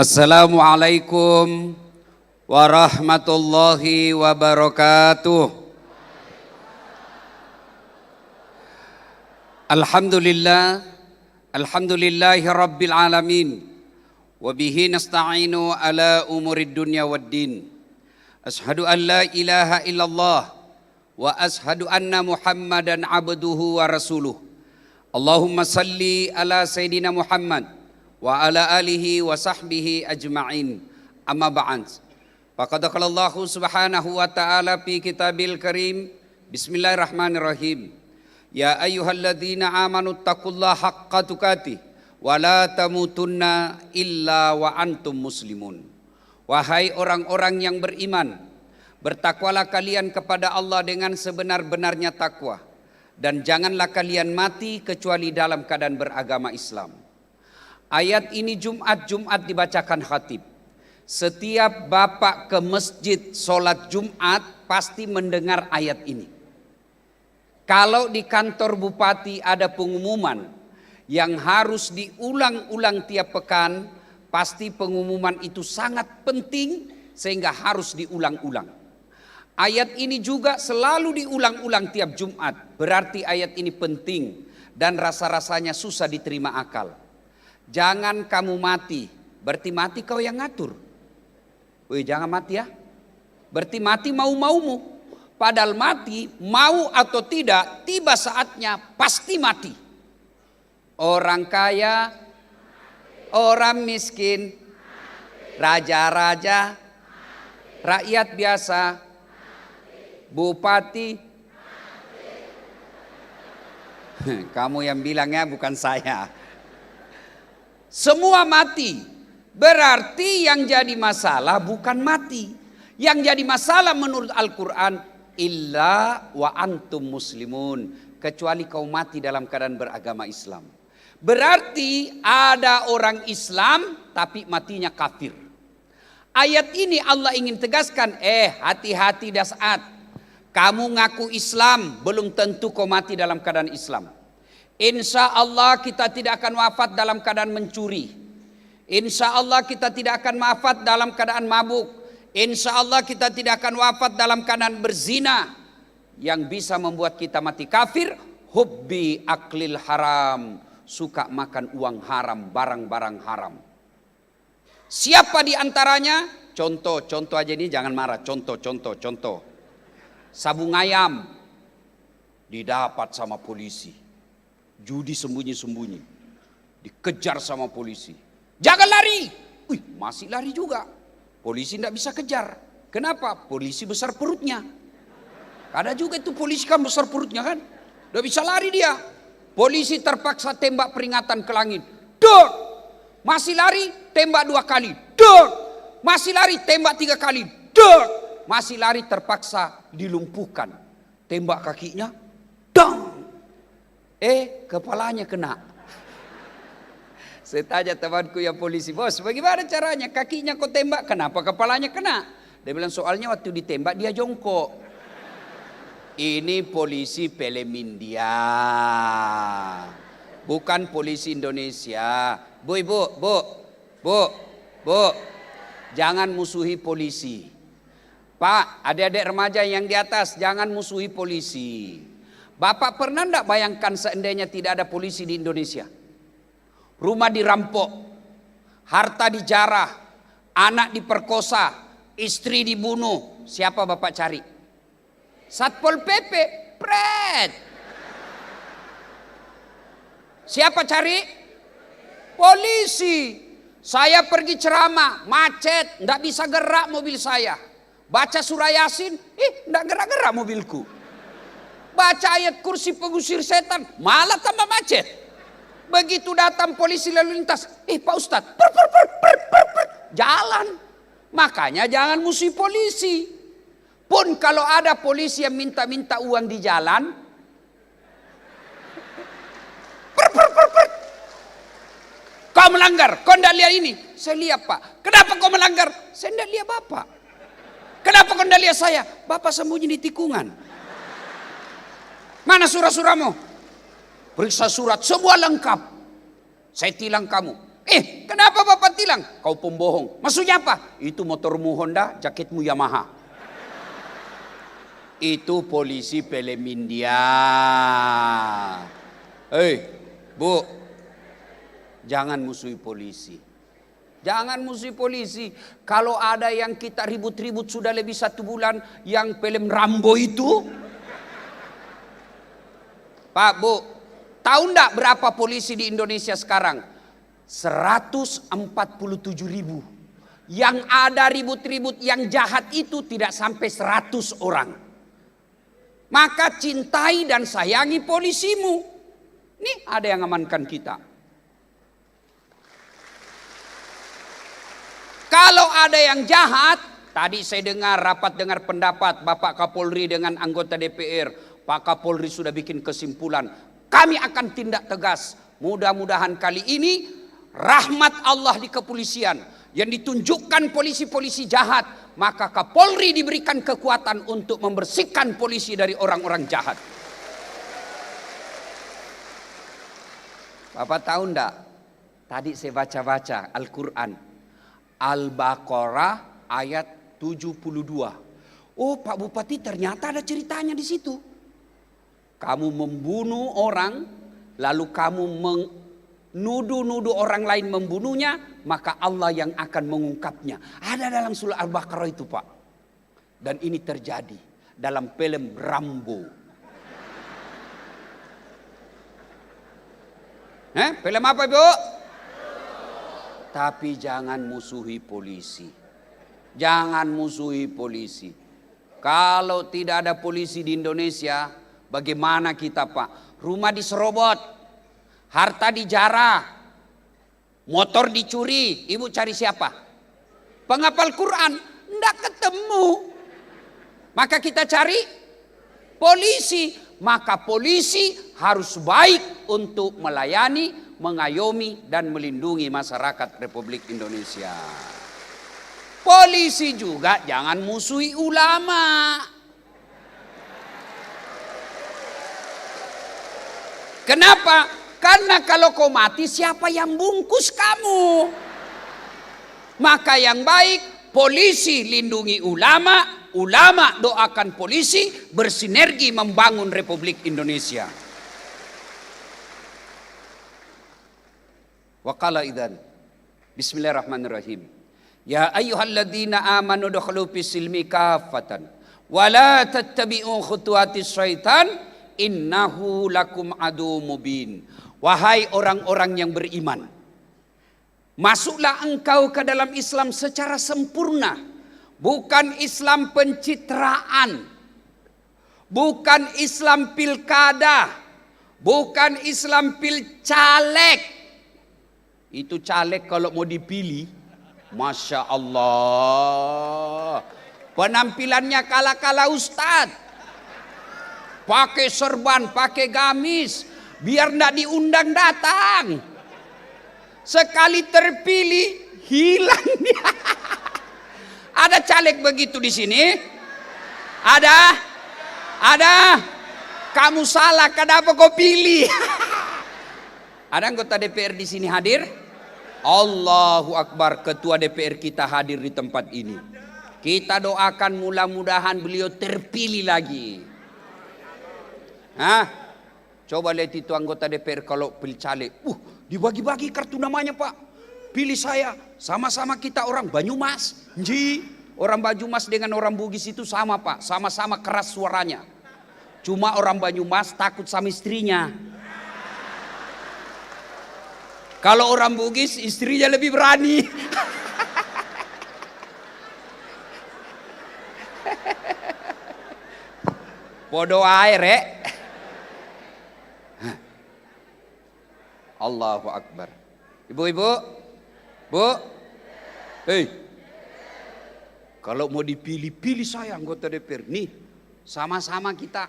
Assalamualaikum warahmatullahi wabarakatuh. Alhamdulillahi rabbil alamin. Wabihi nasta'inu ala umurid dunya waddin. Ashadu an la ilaha illallah wa ashadu anna muhammadan abduhu wa rasuluh. Allahumma salli ala sayyidina Muhammad wa ala alihi wa sahbihi ajma'in. Amma ba'd. Faqad qala Allah subhanahu wa ta'ala fi kitabil karim. Bismillahirrahmanirrahim. Ya ayyuhalladzina amanu taqullaha haqqa tuqatih wa la tamutunna illa wa antum muslimun. Wahai orang-orang yang beriman, bertakwalah kalian kepada Allah dengan sebenar-benarnya takwa, dan janganlah kalian mati kecuali dalam keadaan beragama Islam. Ayat ini Jumat dibacakan khatib. Setiap bapak ke masjid sholat Jumat pasti mendengar ayat ini. Kalau di kantor bupati ada pengumuman yang harus diulang-ulang tiap pekan, pasti pengumuman itu sangat penting sehingga harus diulang-ulang. Ayat ini juga selalu diulang-ulang tiap Jumat. Berarti ayat ini penting dan rasa-rasanya susah diterima akal. Jangan kamu mati, berarti mati kau yang ngatur. Woi, jangan mati ya. Berarti mati mau-maumu. Padahal mati mau atau tidak, tiba saatnya pasti mati. Orang kaya, orang miskin, raja-raja, rakyat biasa, bupati. Kamu yang bilangnya bukan saya. Semua mati. Berarti yang jadi masalah bukan mati. Yang jadi masalah menurut Al-Quran, illa wa antum muslimun. Kecuali kau mati dalam keadaan beragama Islam. Berarti ada orang Islam tapi matinya kafir. Ayat ini Allah ingin tegaskan, hati-hati dasat. Kamu ngaku Islam, belum tentu kau mati dalam keadaan Islam. Insya Allah kita tidak akan wafat dalam keadaan mencuri. Insya Allah kita tidak akan wafat dalam keadaan mabuk. Insya Allah kita tidak akan wafat dalam keadaan berzina. Yang bisa membuat kita mati kafir, hubbi aklil haram. Suka makan uang haram, barang-barang haram. Siapa di antaranya? Contoh aja ini, jangan marah. Contoh. Sabung ayam didapat sama polisi. Judi sembunyi-sembunyi. Dikejar sama polisi. Jangan lari. Masih lari juga. Polisi tidak bisa kejar. Kenapa? Polisi besar perutnya. Ada juga itu polisi kan besar perutnya kan. Tidak bisa lari dia. Polisi terpaksa tembak peringatan ke langit. Dor! Masih lari, tembak 2 kali. Dor! Masih lari, tembak 3 kali. Dor! Masih lari, terpaksa dilumpuhkan. Tembak kakinya. Dong! Kepalanya kena. Saya tanya temanku yang polisi, bos bagaimana caranya? Kakinya kau tembak, kenapa kepalanya kena? Dia bilang soalnya waktu ditembak dia jongkok. Ini polisi film India, bukan polisi Indonesia. Bu, jangan musuhi polisi. Pak, adik-adik remaja yang di atas, jangan musuhi polisi. Bapak pernah enggak bayangkan seandainya tidak ada polisi di Indonesia? Rumah dirampok, harta dijarah, anak diperkosa, istri dibunuh. Siapa bapak cari? Satpol PP, pret. Siapa cari? Polisi. Saya pergi ceramah, macet, enggak bisa gerak mobil saya. Baca surah Yasin, enggak gerak-gerak mobilku. Baca ayat kursi pengusir setan, malah tambah macet. Begitu datang polisi lalu lintas, Pak Ustadz, jalan. Makanya jangan musuhi polisi. Pun kalau ada polisi yang minta-minta uang di jalan, kau melanggar, kau tidak lihat ini. Saya lihat Pak. Kenapa kau melanggar? Saya tidak lihat Bapak. Kenapa kau tidak lihat saya? Bapak sembunyi di tikungan. Mana surat-suratmu? Periksa surat semua lengkap. Saya tilang kamu. Kenapa Bapak tilang? Kau pembohong. Maksudnya apa? Itu motormu Honda, jaketmu Yamaha. Itu polisi film India. Bu, jangan musuhi polisi. Jangan musuhi polisi. Kalau ada yang kita ribut-ribut sudah lebih 1 bulan, yang film Rambo itu. Pak, Bu, tahu enggak berapa polisi di Indonesia sekarang? 147.000. Yang ada ribut-ribut yang jahat itu tidak sampai 100 orang. Maka cintai dan sayangi polisimu. Nih ada yang amankan kita. Kalau ada yang jahat, tadi saya rapat dengar pendapat Bapak Kapolri dengan anggota DPR. Pak Kapolri sudah bikin kesimpulan, kami akan tindak tegas. Mudah-mudahan kali ini rahmat Allah di kepolisian yang ditunjukkan polisi-polisi jahat, maka Kapolri diberikan kekuatan untuk membersihkan polisi dari orang-orang jahat. Bapak tahu enggak? Tadi saya baca-baca Al-Quran, Al-Baqarah ayat 72. Oh, Pak Bupati, ternyata ada ceritanya di situ. Kamu membunuh orang, lalu kamu nuduh-nuduh orang lain membunuhnya, maka Allah yang akan mengungkapnya. Ada dalam surah Al-Baqarah itu, Pak. Dan ini terjadi dalam film Rambo. Film apa, Bu? Tapi jangan musuhi polisi. Jangan musuhi polisi. Kalau tidak ada polisi di Indonesia, bagaimana kita, Pak? Rumah diserobot, harta dijarah, motor dicuri. Ibu cari siapa? Penghafal Quran. Tidak ketemu. Maka kita cari polisi. Maka polisi harus baik untuk melayani, mengayomi, dan melindungi masyarakat Republik Indonesia. Polisi juga jangan musuhi ulama. Kenapa? Karena kalau kau mati, siapa yang bungkus kamu? Maka yang baik, polisi lindungi ulama, ulama doakan polisi, bersinergi membangun Republik Indonesia. Wa qala idzan. Bismillahirrahmanirrahim. Ya ayyuhalladzina amanu dukhulu fis-silmi kaffatan wa la tattabi'u khutuwatis syaitan innahu lakum adu mubin. Wahai orang-orang yang beriman, masuklah engkau ke dalam Islam secara sempurna. Bukan Islam pencitraan, bukan Islam pilkada, bukan Islam pilcaleg. Itu caleg kalau mau dipilih, Masya Allah, penampilannya kala-kala ustad, pakai serban, pakai gamis, biar ndak diundang datang. Sekali terpilih hilang dia. Ada caleg begitu di sini? Ada? Ada? Kamu salah, kenapa kau pilih? Ada anggota DPR di sini hadir? Allahu Akbar, ketua DPR kita hadir di tempat ini. Kita doakan mudah-mudahan beliau terpilih lagi. Coba lihat itu anggota DPR kalau pilih caleg. Dibagi-bagi kartu namanya, Pak. Pilih saya, sama-sama kita orang Banyumas. Orang Banyumas dengan orang Bugis itu sama, Pak. Sama-sama keras suaranya. Cuma orang Banyumas takut sama istrinya. Kalau orang Bugis istrinya lebih berani. Bodoh air, Allahu Akbar. Ibu-ibu, Bu, kalau mau dipilih-pilih saya anggota DPR. Nih, sama-sama kita.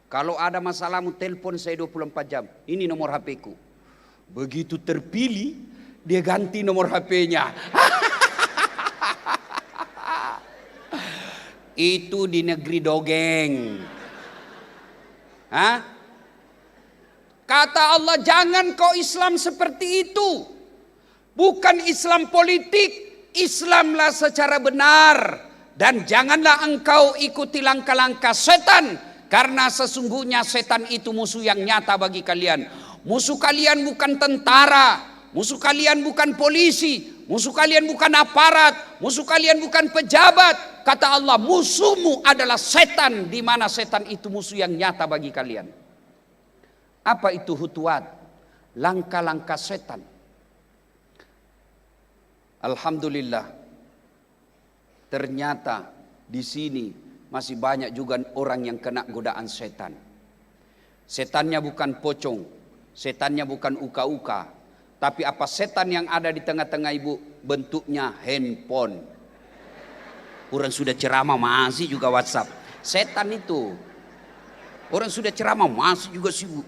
Kalau ada masalahmu telepon saya 24 jam. Ini nomor HP-ku. Begitu terpilih, dia ganti nomor HP-nya. Itu di negeri dongeng. Kata Allah, jangan kau Islam seperti itu. Bukan Islam politik, Islamlah secara benar. Dan janganlah engkau ikuti langkah-langkah setan, karena sesungguhnya setan itu musuh yang nyata bagi kalian. Musuh kalian bukan tentara, musuh kalian bukan polisi, musuh kalian bukan aparat, musuh kalian bukan pejabat. Kata Allah, musuhmu adalah setan, di mana setan itu musuh yang nyata bagi kalian. Apa itu hutuat? Langkah-langkah setan. Alhamdulillah, ternyata di sini masih banyak juga orang yang kena godaan setan. Setannya bukan pocong, setannya bukan uka-uka, tapi apa setan yang ada di tengah-tengah ibu? Bentuknya handphone. Orang sudah ceramah masih juga WhatsApp. Setan itu. Orang sudah ceramah masih juga sibuk.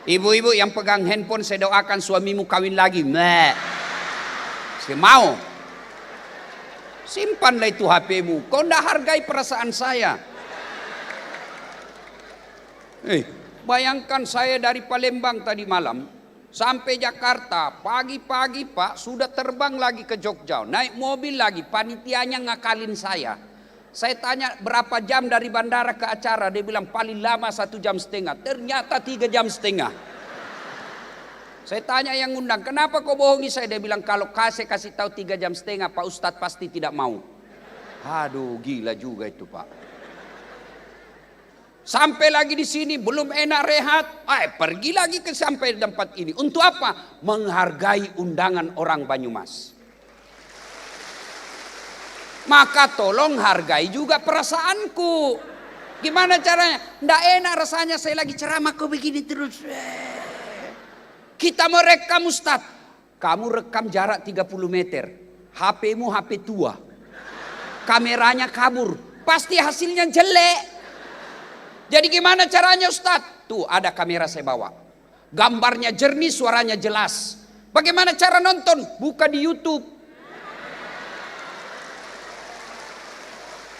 Ibu-ibu yang pegang handphone, saya doakan suamimu kawin lagi. Saya mau. Simpanlah itu HP-mu. Kau tidak hargai perasaan saya. Bayangkan saya dari Palembang tadi malam sampai Jakarta. Pagi-pagi Pak sudah terbang lagi ke Jogja. Naik mobil lagi. Panitianya ngakalin saya. Saya tanya berapa jam dari bandara ke acara. Dia bilang paling lama 1,5 jam. Ternyata 3,5 jam. Saya tanya yang undang, kenapa kau bohongi saya? Dia bilang kalau kasih tahu 3,5 jam Pak Ustadz pasti tidak mau. Aduh, gila juga itu Pak. Sampai lagi di sini belum enak rehat, pergi lagi ke sampai tempat ini. Untuk apa? Menghargai undangan orang Banyumas. Maka tolong hargai juga perasaanku. Gimana caranya? Nggak enak rasanya saya lagi ceramah kok begini terus. Kita mau rekam Ustaz. Kamu rekam jarak 30 meter. HP-mu HP tua. Kameranya kabur. Pasti hasilnya jelek. Jadi gimana caranya Ustaz? Tuh ada kamera saya bawa. Gambarnya jernih, suaranya jelas. Bagaimana cara nonton? Buka di YouTube.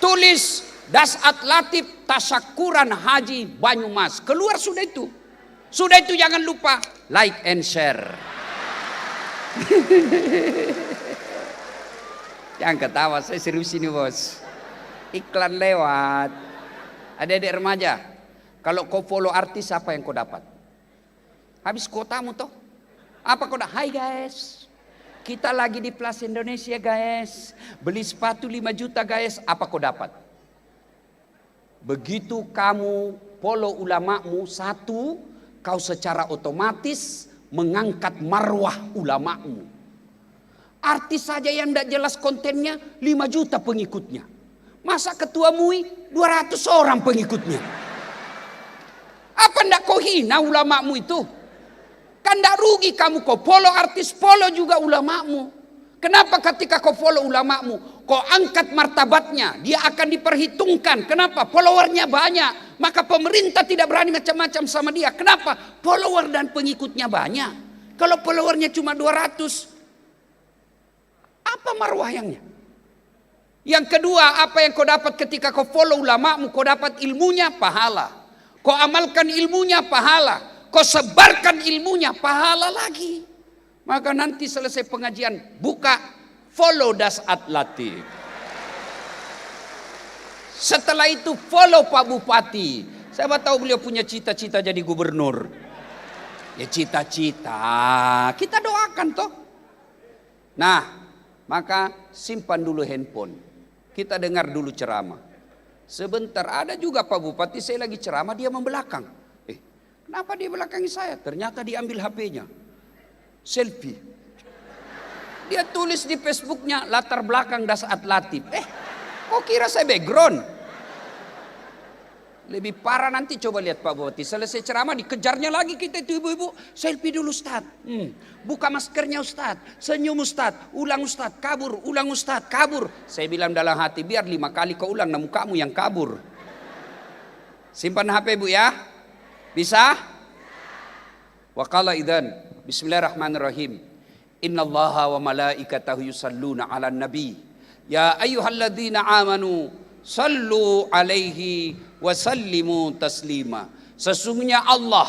Tulis Dasat Latif Tasyakuran Haji Banyumas. Keluar sudah itu. Sudah itu jangan lupa like and share. Jangan ketawa, saya serius ini bos. Iklan lewat. Adik-adik remaja, kalau kau follow artis apa yang kau dapat? Habis kotamu toh. Apa kau dapat? Hai guys, kita lagi di Plaza Indonesia guys. Beli sepatu 5 juta guys. Apa kau dapat? Begitu kamu follow ulamamu satu, kau secara otomatis mengangkat marwah ulamamu. Artis saja yang tidak jelas kontennya 5 juta pengikutnya. Masa ketua MUI 200 orang pengikutnya. Apa ndak kau hina ulamamu itu? Kan ndak rugi kamu kau follow artis, follow juga ulamamu. Kenapa ketika kau follow ulamamu, kau angkat martabatnya, dia akan diperhitungkan. Kenapa? Followernya banyak. Maka pemerintah tidak berani macam-macam sama dia. Kenapa? Follower dan pengikutnya banyak. Kalau followernya cuma 200, apa marwahnya? Yang kedua, apa yang kau dapat ketika kau follow ulamamu? Kau dapat ilmunya, pahala. Kau amalkan ilmunya, pahala. Kau sebarkan ilmunya, pahala lagi. Maka nanti selesai pengajian, buka follow Dasat Latif. Setelah itu follow Pak Bupati. Saya tahu beliau punya cita-cita jadi gubernur. Ya cita-cita, kita doakan toh. Nah, maka simpan dulu handphone. Kita dengar dulu ceramah. Sebentar ada juga Pak Bupati, saya lagi ceramah dia membelakang. Kenapa dia belakangi saya? Ternyata diambil HP-nya. Selfie. Dia tulis di Facebooknya latar belakang Dasat Latif. Kok kira saya background? Lebih parah nanti coba lihat Pak Bupati. Selesai ceramah dikejarnya lagi kita itu ibu-ibu. Selfie dulu Ustaz. Buka maskernya Ustaz. Senyum Ustaz. Ulang Ustaz. Kabur. Ulang Ustaz. Kabur. Saya bilang dalam hati biar 5 kali kau ulang namun kamu yang kabur. Simpan HP Bu ya. Bisa? Wa qala idzan. Bismillahirrahmanirrahim. Innallaha wa malaikatahu yusalluna 'alan nabi. Ya ayyuhalladzina amanu sallu alaihi wasallimu taslima. Sesungguhnya Allah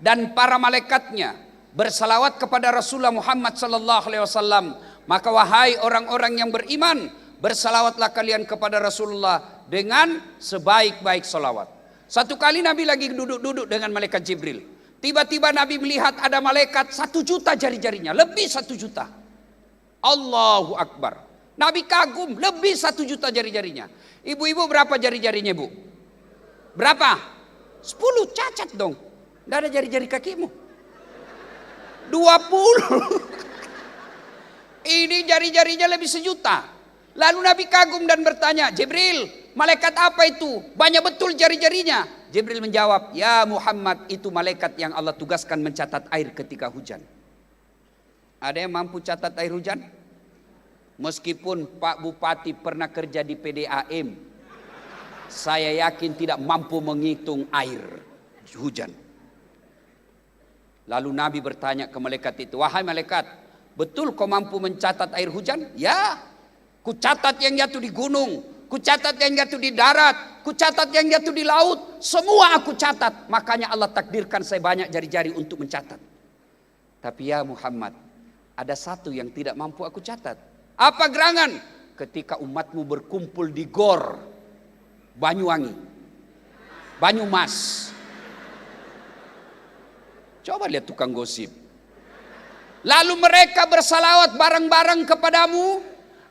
dan para malaikatnya bersalawat kepada Rasulullah Muhammad sallallahu alaihi wasallam. Maka wahai orang-orang yang beriman, bersalawatlah kalian kepada Rasulullah dengan sebaik-baik salawat. Satu kali Nabi lagi duduk-duduk dengan malaikat Jibril. Tiba-tiba Nabi melihat ada malaikat 1 juta jari-jarinya, lebih 1 juta. Allahu Akbar. Nabi kagum, lebih 1 juta jari-jarinya. Ibu-ibu berapa jari-jarinya, Bu? Berapa? 10, cacat dong. Tidak ada jari-jari kakimu. 20. Ini jari-jarinya lebih 1 juta. Lalu Nabi kagum dan bertanya, Jibril, malaikat apa itu? Banyak betul jari-jarinya. Jibril menjawab, ya Muhammad, itu malaikat yang Allah tugaskan mencatat air ketika hujan. Ada yang mampu catat air hujan? Meskipun Pak Bupati pernah kerja di PDAM, saya yakin tidak mampu menghitung air hujan. Lalu Nabi bertanya ke malaikat itu, wahai malaikat, betul kau mampu mencatat air hujan? Ya, ku catat yang jatuh di gunung, ku catat yang jatuh di darat, ku catat yang jatuh di laut, semua aku catat. Makanya Allah takdirkan saya banyak jari-jari untuk mencatat. Tapi ya Muhammad, ada satu yang tidak mampu aku catat. Apa gerangan? Ketika umatmu berkumpul di Gor Banyuwangi, Banyumas. Coba lihat tukang gosip. Lalu mereka bersalawat bareng-bareng kepadamu.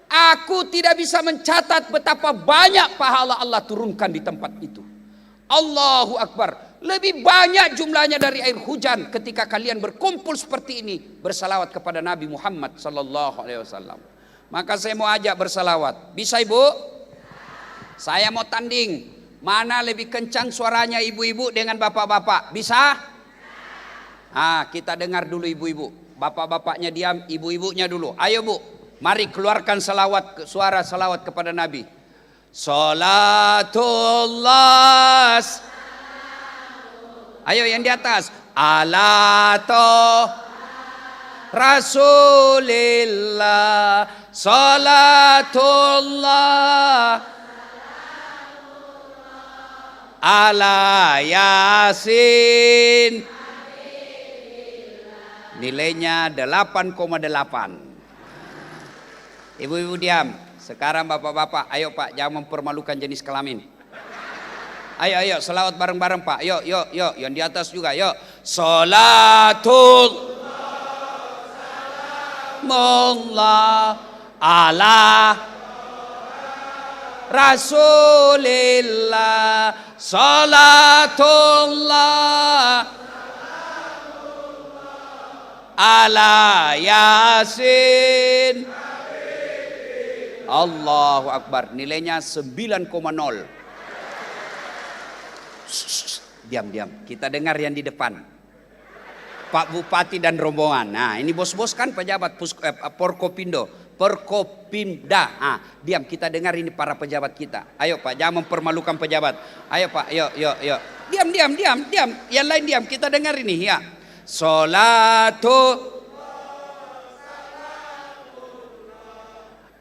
Aku tidak bisa mencatat betapa banyak pahala Allah turunkan di tempat itu. Allahu Akbar. Lebih banyak jumlahnya dari air hujan ketika kalian berkumpul seperti ini bersalawat kepada Nabi Muhammad sallallahu alaihi wasallam. Maka saya mau ajak bersalawat. Bisa Ibu? Saya mau tanding. Mana lebih kencang suaranya ibu-ibu dengan bapak-bapak? Bisa? Kita dengar dulu ibu-ibu. Bapak-bapaknya diam, ibu-ibunya dulu. Ayo Bu, mari keluarkan salawat, suara salawat kepada Nabi. Salatullah. Ayo yang di atas. Ala Rasulillah. Salatullah ala Yasin. Nilainya 8,8. Ibu-ibu diam. Sekarang bapak-bapak, ayo Pak, jangan mempermalukan jenis kelamin. Ayo, selawat bareng-bareng Pak. Yuk, yang di atas juga, yuk. Salatul Mullah ala Rasulillah. Salatullah ala Yasin. Allahu Akbar. Nilainya 9,0. Diam. Kita dengar yang di depan. Pak Bupati dan rombongan. Nah, ini bos-bos kan pejabat Porkopindo, Porkopimda. Diam, kita dengar ini para pejabat kita. Ayo Pak, jangan mempermalukan pejabat. Ayo Pak, yuk. Diam. Yang lain diam, kita dengar ini ya. Salatu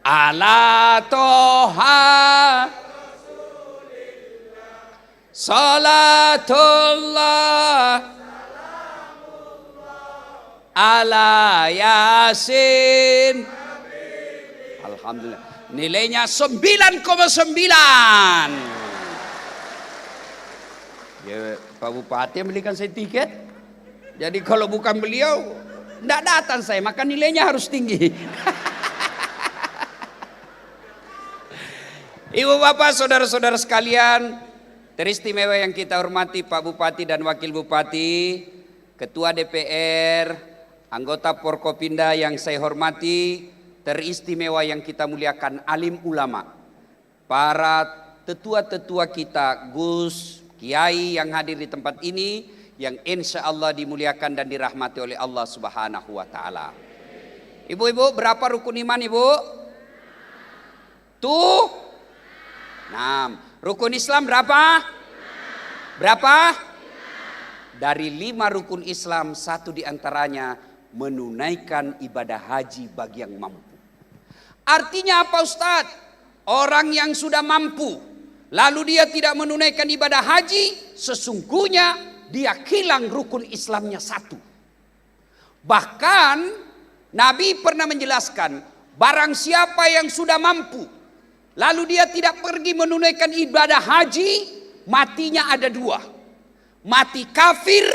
ala Toha. Salatullah ala Yasin. Alhamdulillah. Nilainya 9,9. Ya, Pak Bupati yang belikan saya tiket. Jadi kalau bukan beliau, tidak datang saya. Maka nilainya harus tinggi. Ibu bapak saudara-saudara sekalian, teristimewa yang kita hormati Pak Bupati dan Wakil Bupati, Ketua DPR, anggota Porkopinda yang saya hormati, teristimewa yang kita muliakan alim ulama, para tetua-tetua kita, Gus, Kiai yang hadir di tempat ini, yang insya Allah dimuliakan dan dirahmati oleh Allah Subhanahu wa Ta'ala. Ibu-ibu, berapa rukun iman Ibu? Tuh 6. Rukun Islam berapa? Berapa? Dari 5 rukun Islam, 1 diantaranya menunaikan ibadah haji bagi yang mampu. Artinya apa Ustadz? Orang yang sudah mampu, lalu dia tidak menunaikan ibadah haji, sesungguhnya dia hilang rukun Islamnya 1. Bahkan Nabi pernah menjelaskan, barang siapa yang sudah mampu, lalu dia tidak pergi menunaikan ibadah haji, matinya ada dua. Mati kafir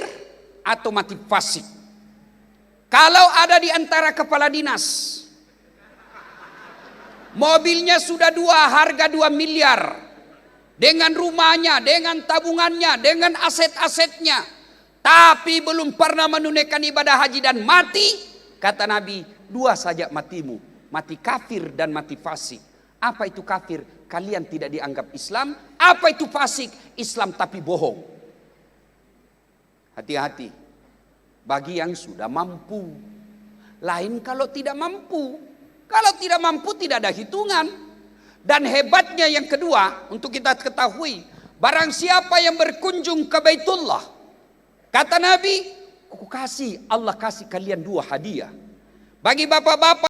atau mati fasik. Kalau ada di antara kepala dinas, mobilnya sudah harga 2 miliar. Dengan rumahnya, dengan tabungannya, dengan aset-asetnya. Tapi belum pernah menunaikan ibadah haji dan mati. Kata Nabi, 2 saja matimu. Mati kafir dan mati fasik. Apa itu kafir? Kalian tidak dianggap Islam. Apa itu fasik? Islam tapi bohong. Hati-hati. Bagi yang sudah mampu. Lain kalau tidak mampu. Kalau tidak mampu tidak ada hitungan. Dan hebatnya yang kedua, untuk kita ketahui, barang siapa yang berkunjung ke Baitullah, kata Nabi, Allah kasih kalian 2 hadiah. Bagi bapak-bapak